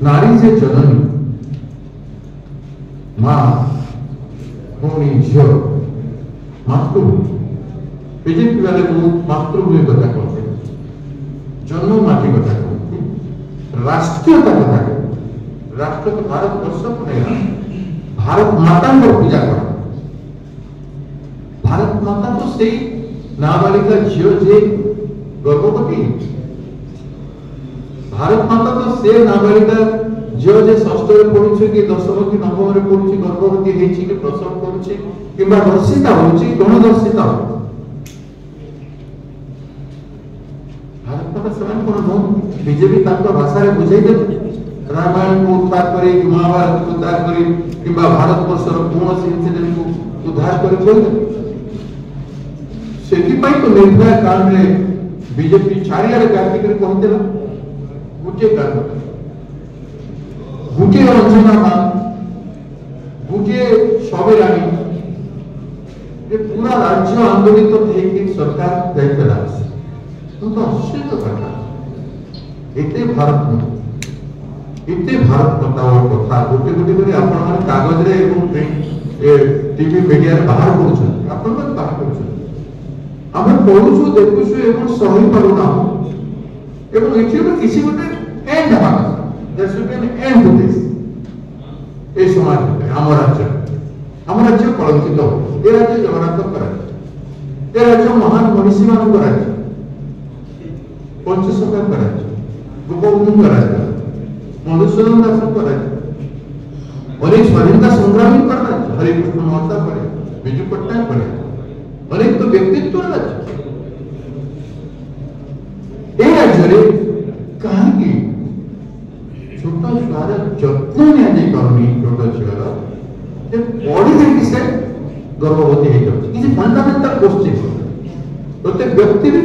नारी से जननी माँ भूमि झील मातृभूमि बीजेपी वाले मातृभूमि कथा कहते जन्ममाटी कथा कहते राष्ट्रीयता कथा कहते राष्ट्र तो भारत वर्ष को नहीं भारत माता को पूजा कर भारत माता तो से नाबालिका झील जे गर्भवती भारत माता तो से नाबालिका झील जे षष्ठ पढ़ुचे कि दशम कि नवम पढ़ुचे गर्भवती होती कि प्रसव करुचे कि दर्शिता होची गण दर्शिता भारत माता समान कोन नो बीजेपी ताको भाषा रे बुझाई दे रामायण को उद्धार करे महाभारत को उद्धार करे कि भारत वर्षर कौन से इंसिडेंट को उद्धार करे बोल सेति पई तो निर्भया कांड रे बीजेपी चारियारे गाती करे कहतेला गुटे कांड गुटे अंजना मान गुटे सबेरानी ये पूरा राज्य आंदोलित तो थे कि सरकार दायित्वला तो आश्चर्य कथा इतने भारत में इतने भारत बताओ कथा गोटे गोटे कर आपण माने कागज रे एवं टीवी मीडिया रे बाहर करूछन आपण माने बाहर करूछन हम पढुछु देखुछु एवं सही परुना एवं एठी में किसी गोटे एंड हवा there should be an end to this ए समाज में हम राज्य कलंकित हो ए राज्य जगन्नाथ करा ए राज्य महान मनीषी मान करा पंचसखा करा गोपबंधु करा मधुसूदन दास करा अनेक स्वाधीनता संग्रामी करा हरिकृष्ण महता करे बिजू पट्टनायक करे अनेक तो व्यक्तित्व राज्य ए राज्य रे कहां की छोटा छुआर जत्न निया नहीं करनी छोटा छुआर जे बॉडी देखि से गर्भवती हे जाय किसी फंडामेंटल क्वेश्चन प्रत्येक व्यक्ति को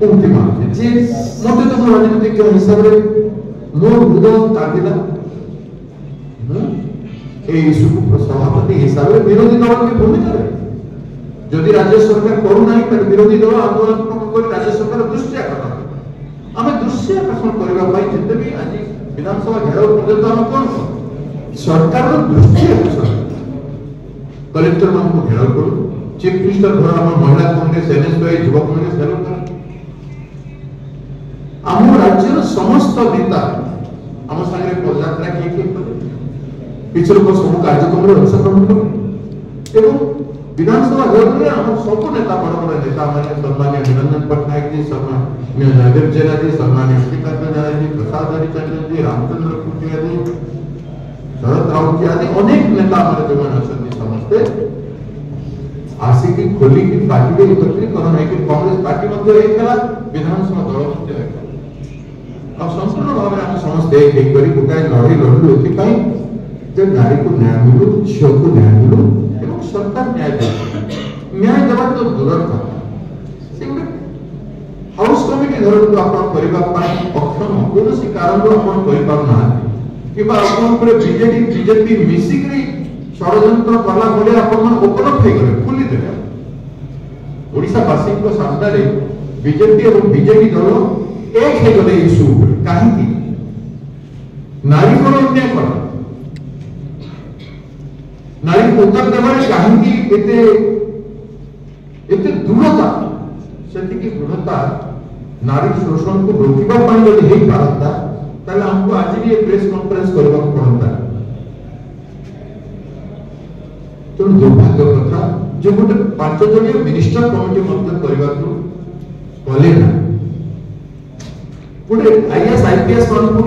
उम्ति माने जे मते तो राजनीतिक हिसाब रे मोर हृदय तादिला ए इशू को सभापति हिसाब रे विरोधी दल के भूमिका रहे जदि राज्य सरकार करू नाही त विरोधी दल आंदोलन को राज्य सरकार दृष्टि आकर्षण आमे दृष्टि आकर्षण करबा भाई जते भी आज विधानसभा घेराव पर्यंत हम कोन सरकार दृष्टि आकर्षण कलेक्टर मान को घेराव करू चीफ मिनिस्टर द्वारा हम महिला कांग्रेस एनएसवाई युवा कांग्रेस घेराव करू आम राज्य समस्त नेता आम संगे पदयात्रा किए किसी लोग सब कार्यक्रम में अंशग्रहण करें एवं विधानसभा घर में हम सब नेता बड़ बड़ नेता मैंने सम्मान्य निरंजन पट्टनायक जी सम्मान्य जयदेव जेना जी सम्मान्य श्रीकांत जी प्रसाद हरिचंद्रन जी रामचंद्र कुटिया जी शरद राउत जी आदि अनेक नेता हमारे जो अच्छा समझते आसिकी खोली की पार्टी के एकत्रीकरण है कि कांग्रेस पार्टी मध्य एक कला विधानसभा दल मध्य एक अब संपूर्ण भाव में हम समझते हैं एक बारी गोटाए लड़ी लड़ू एथि जे नारी को न्याय मिलू झील को न्याय मिलू एवं सरकार न्याय देवा तो दूर था हाउस कमिटी धरन आपण करबा पाई अक्षम कोनोसी कारण आपण करि पाउ ना किबा आपण पर बीजेपी मिसिकरी षडयंत्र कला बोले आपण मन ओपन फे गले खुली देले ओडिसा वासी को सामने रे बीजेपी और बीजेपी दल एक हे गले इशू काहे की नारी को अन्याय कर नारी को उत्तर देबारे काहे की एते दृढ़ता सेति की दृढ़ता नारी शोषण को रोकिबा पाई जदि हे पारता ताले हमको आज भी एक प्रेस कॉन्फ्रेंस करबा पड़ता तो दुर्भाग्य कथा जो गोटे 5 जणिया मिनिस्टर कमिटी मध्य करबा को कले ना गोटे आईएएस आईपीएस मान को